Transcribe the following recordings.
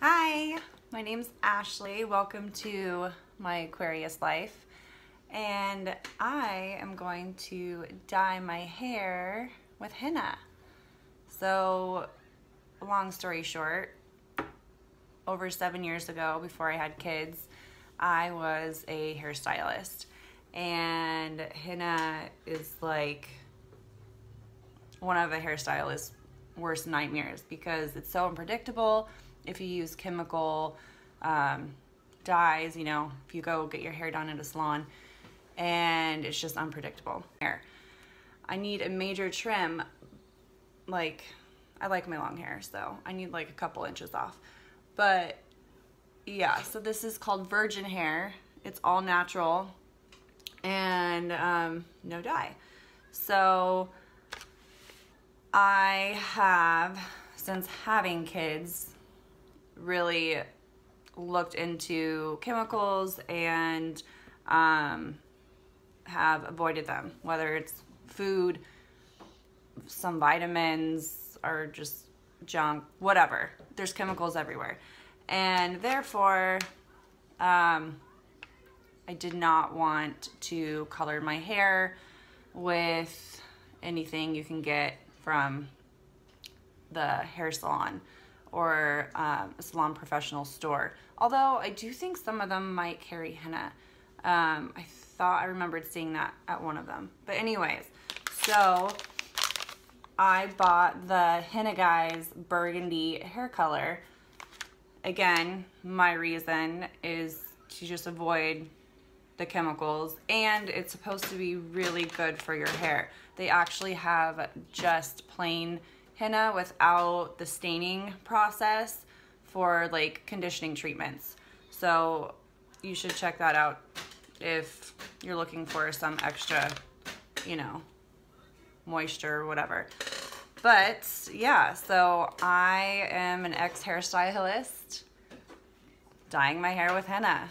Hi, my name's Ashley. Welcome to my Aquarius life. And I am going to dye my hair with henna. So, long story short, over 7 years ago, before I had kids, I was a hairstylist. And henna is like one of a hairstylist's worst nightmares because it's so unpredictable. If you use chemical dyes, you know, if you go get your hair done at a salon, and it's just unpredictable. I need a major trim. Like, I like my long hair, so I need like a couple inches off. But yeah, so this is called virgin hair. It's all natural and no dye. So I have, since having kids, really looked into chemicals and have avoided them, whether it's food, some vitamins, or just junk, whatever. There's chemicals everywhere. And therefore, I did not want to color my hair with anything you can get from the hair salon or a salon professional store. Although I do think some of them might carry henna. I thought I remembered seeing that at one of them. But anyways, so I bought the Henna Guys burgundy hair color. Again, my reason is to just avoid the chemicals, and it's supposed to be really good for your hair. They actually have just plain henna without the staining process for like conditioning treatments. So you should check that out if you're looking for some extra, you know, moisture or whatever. But yeah, so I am an ex-hairstylist dyeing my hair with henna.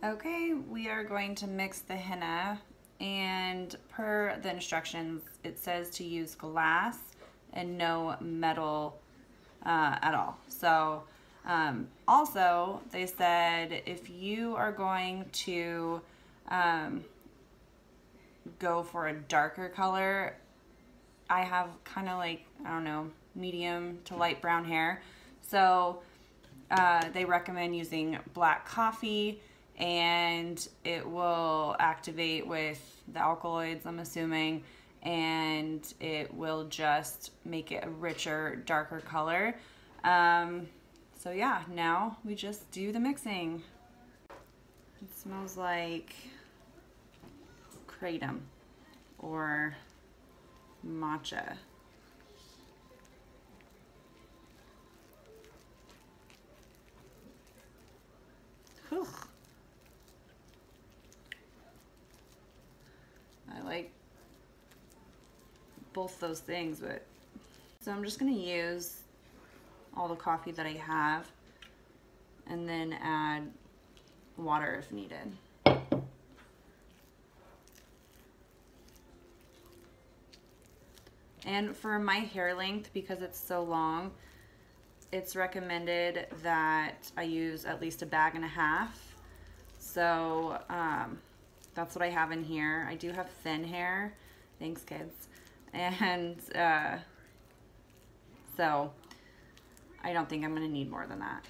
Okay, we are going to mix the henna, and per the instructions, it says to use glass and no metal at all. So also they said if you are going to go for a darker color, I have kind of like, I don't know, medium to light brown hair. So they recommend using black coffee, and it will activate with the alkaloids, I'm assuming, and it will just make it a richer, darker color. So yeah, now we just do the mixing. It smells like kratom or matcha. Whew. I like both those things, but so I'm just gonna use all the coffee that I have and then add water if needed. And for my hair length, because it's so long, it's recommended that I use at least 1.5 bags. So that's what I have in here. I do have thin hair. Thanks, kids. And so I don't think I'm gonna need more than that.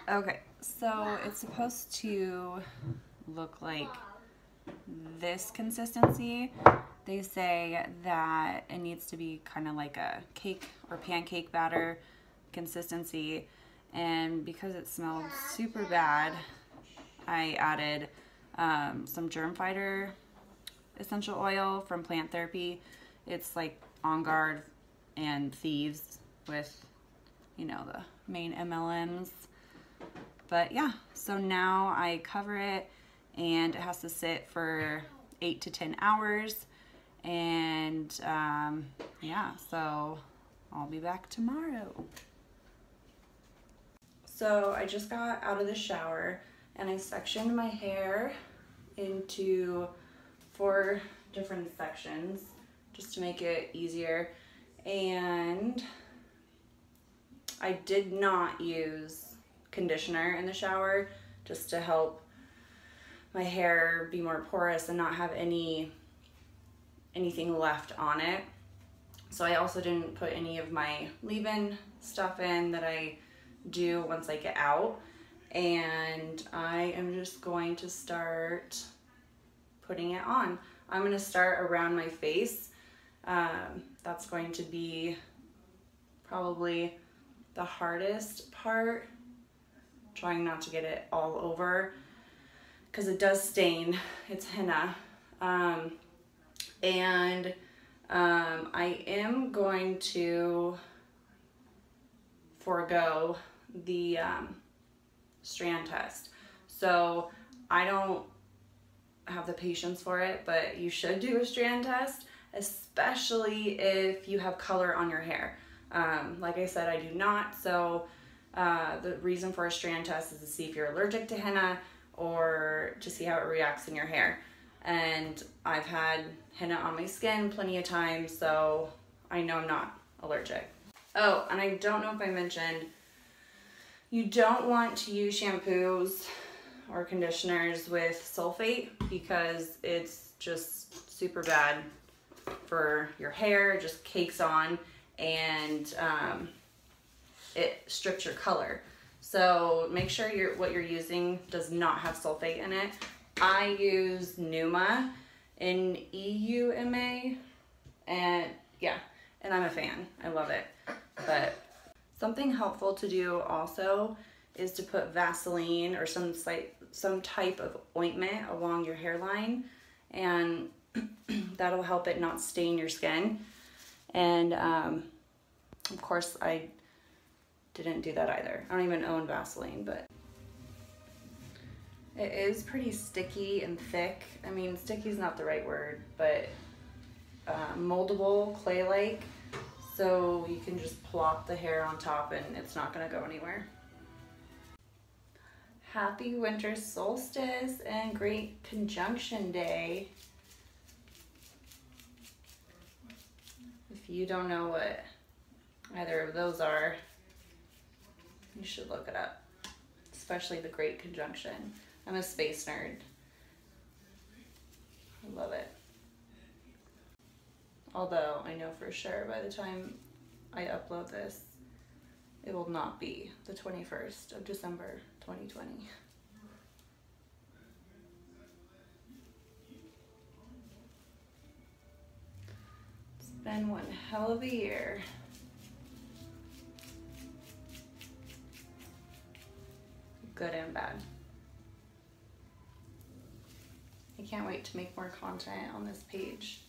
Okay, so it's supposed to look like this consistency. They say that it needs to be kind of like a cake or pancake batter consistency, and because it smelled super bad, I added some germ fighter essential oil from Plant Therapy. It's like On Guard and Thieves with, you know, the main MLMs. But yeah, so now I cover it, and it has to sit for 8 to 10 hours. And yeah, so I'll be back tomorrow. So I just got out of the shower and I sectioned my hair into 4 different sections just to make it easier. And I did not use conditioner in the shower just to help my hair be more porous and not have anything left on it. So I also didn't put any of my leave-in stuff in that I do once I get out. And I am just going to start putting it on. I'm going to start around my face. That's going to be probably the hardest part. Trying not to get it all over because it does stain. It's henna. I am going to forego the strand test. So I don't have the patience for it, but you should do a strand test, especially if you have color on your hair. Like I said, I do not. So the reason for a strand test is to see if you're allergic to henna or to see how it reacts in your hair. And I've had henna on my skin plenty of times, so I know I'm not allergic. Oh, and I don't know if I mentioned, you don't want to use shampoos or conditioners with sulfate because it's just super bad for your hair. It just cakes on and it strips your color. So make sure what you're using does not have sulfate in it. I use Numa in EUMA, and yeah, and I'm a fan. I love it. But something helpful to do also is to put Vaseline or some type of ointment along your hairline, and that'll help it not stain your skin. And of course I didn't do that either. I don't even own Vaseline, but it is pretty sticky and thick. I mean, sticky is not the right word, but moldable, clay-like. So you can just plop the hair on top and it's not gonna go anywhere. Happy winter solstice and great conjunction day. If you don't know what either of those are, you should look it up, especially the great conjunction. I'm a space nerd. I love it. Although I know for sure by the time I upload this, it will not be the 21st of December, 2020. It's been one hell of a year. Good and bad. I can't wait to make more content on this page.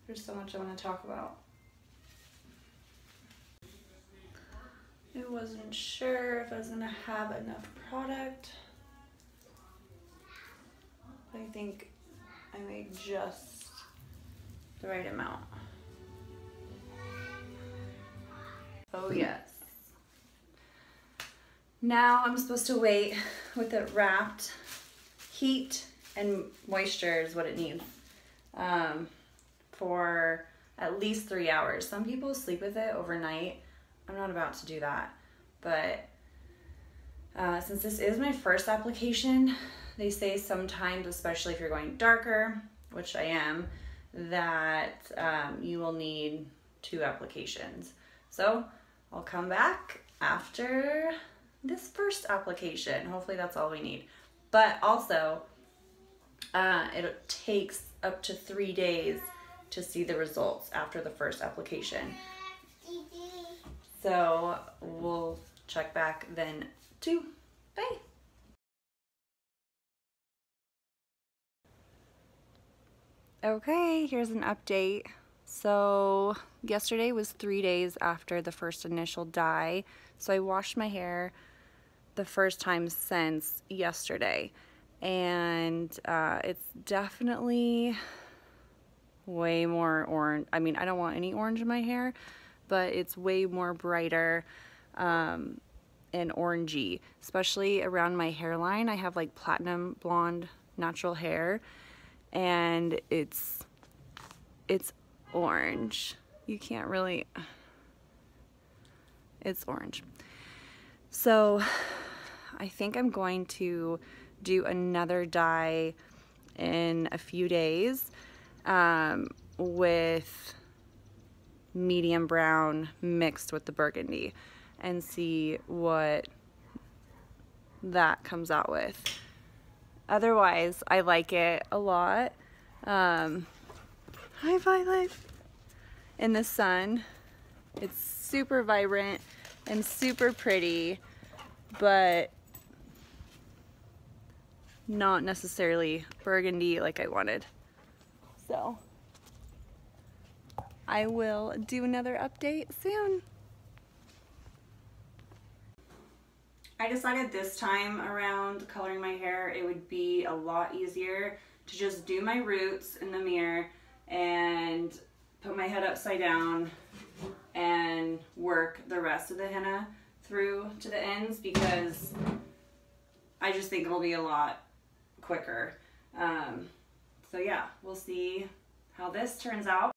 There's so much I want to talk about. I wasn't sure if I was gonna have enough product. But I think I made just the right amount. Oh yes. Now I'm supposed to wait with it wrapped. Heat and moisture is what it needs for at least 3 hours. Some people sleep with it overnight. I'm not about to do that, but since this is my first application, they say sometimes, especially if you're going darker, which I am, that you will need 2 applications. So I'll come back after this first application. Hopefully that's all we need. But also, it takes up to 3 days to see the results after the first application. So we'll check back then too. Bye. Okay, here's an update. So yesterday was 3 days after the first initial dye. So I washed my hair the first time since yesterday. And it's definitely way more orange. I mean, I don't want any orange in my hair, but it's way more brighter and orangey, especially around my hairline. I have like platinum blonde natural hair, and it's it's orange. You can't really, it's orange. So I think I'm going to do another dye in a few days with medium brown mixed with the burgundy and see what that comes out with. Otherwise, I like it a lot. Hi, Violet. In the sun, it's super vibrant and super pretty, but not necessarily burgundy like I wanted. So I will do another update soon. I decided this time around coloring my hair, it would be a lot easier to just do my roots in the mirror and put my head upside down and work the rest of the henna through to the ends, because I just think it'll be a lot quicker. So yeah, we'll see how this turns out.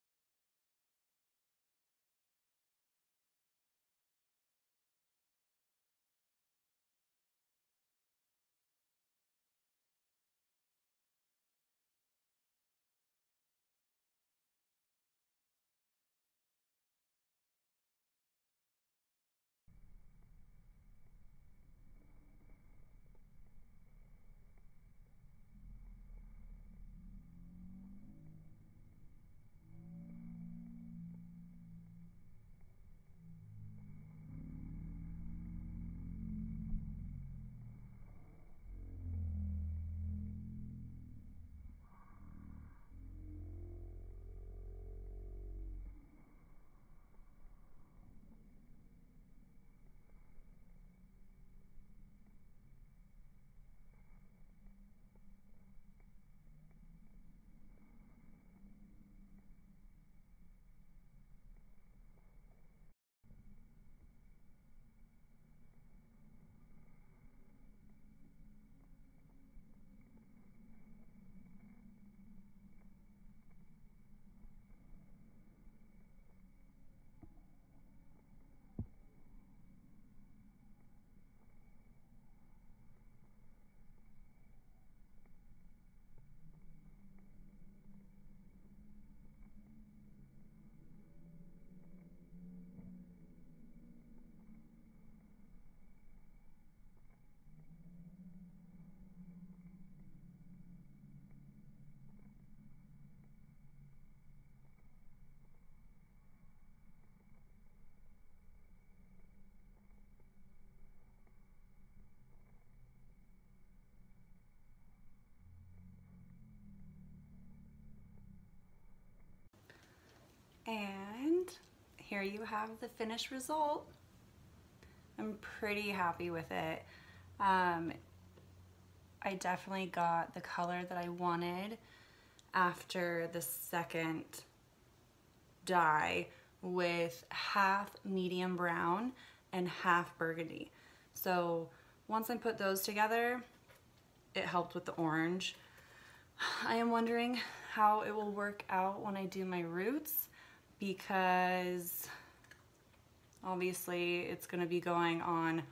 And here you have the finished result. I'm pretty happy with it. I definitely got the color that I wanted after the second dye, with half medium brown and half burgundy. So once I put those together, it helped with the orange. I am wondering how it will work out when I do my roots, because obviously it's going to be going on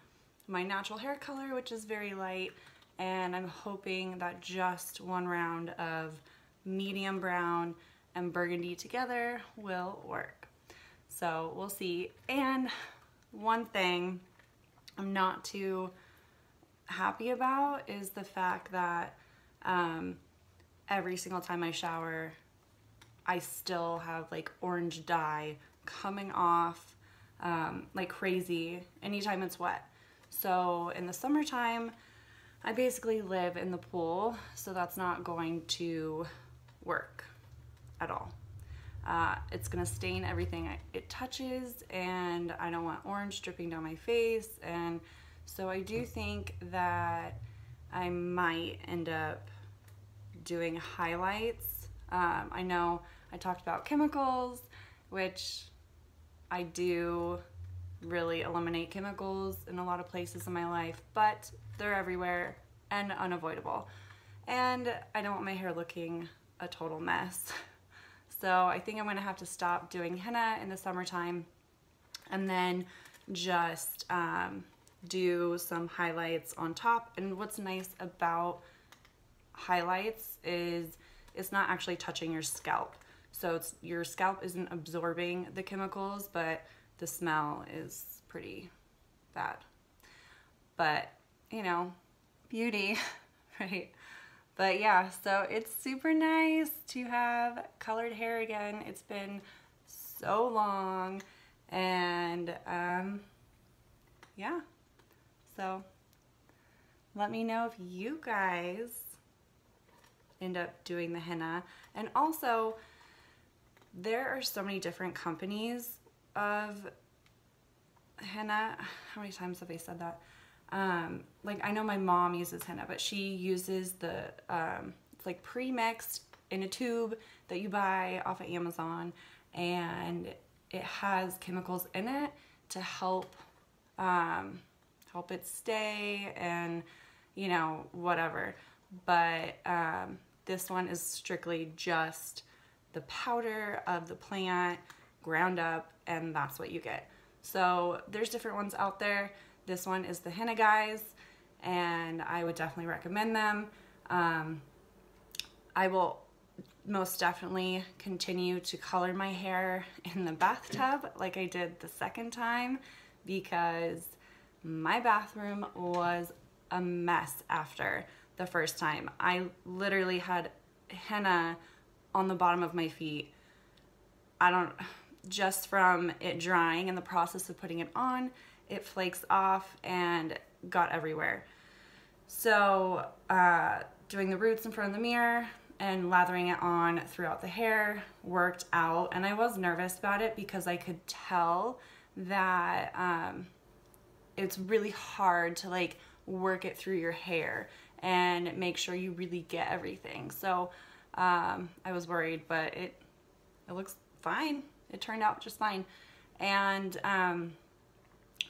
my natural hair color, which is very light, and I'm hoping that just one round of medium brown and burgundy together will work. So we'll see. And one thing I'm not too happy about is the fact that every single time I shower, I still have like orange dye coming off like crazy anytime it's wet. So in the summertime, I basically live in the pool, so that's not going to work at all. It's gonna stain everything it touches, and I don't want orange dripping down my face. And so I do think that I might end up doing highlights. I know I talked about chemicals, which I do really eliminate chemicals in a lot of places in my life, but they're everywhere and unavoidable. And I don't want my hair looking a total mess. So I think I'm gonna have to stop doing henna in the summertime and then just do some highlights on top. And what's nice about highlights is it's not actually touching your scalp. So your scalp isn't absorbing the chemicals, but the smell is pretty bad. But, you know, beauty, right? But yeah, so it's super nice to have colored hair again. It's been so long, and yeah. So let me know if you guys end up doing the henna. And also, there are so many different companies of henna. How many times have I said that? Like, I know my mom uses henna, but she uses the, it's like pre-mixed in a tube that you buy off of Amazon, and it has chemicals in it to help, help it stay and, you know, whatever. But, this one is strictly just the powder of the plant ground up, and that's what you get. So there's different ones out there. This one is the henna guys, and I would definitely recommend them. I will most definitely continue to color my hair in the bathtub like I did the second time, because my bathroom was a mess after the first time. I literally had henna on the bottom of my feet. Just from it drying and the process of putting it on, it flakes off and got everywhere. So doing the roots in front of the mirror and lathering it on throughout the hair worked out. And I was nervous about it because I could tell that it's really hard to like work it through your hair and make sure you really get everything. So I was worried, but it looks fine. It turned out just fine. And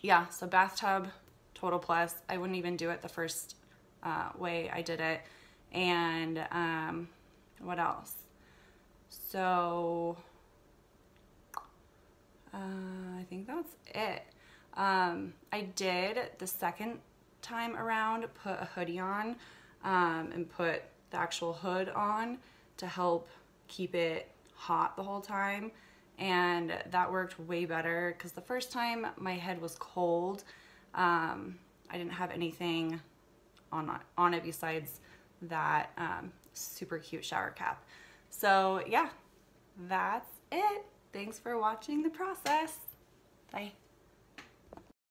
yeah, so bathtub, total plus. I wouldn't even do it the first way I did it. And what else? So I think that's it. I did the second time around put a hoodie on and put the actual hood on to help keep it hot the whole time, and that worked way better because the first time my head was cold. I didn't have anything on it besides that super cute shower cap. So yeah, that's it. Thanks for watching the process. Bye.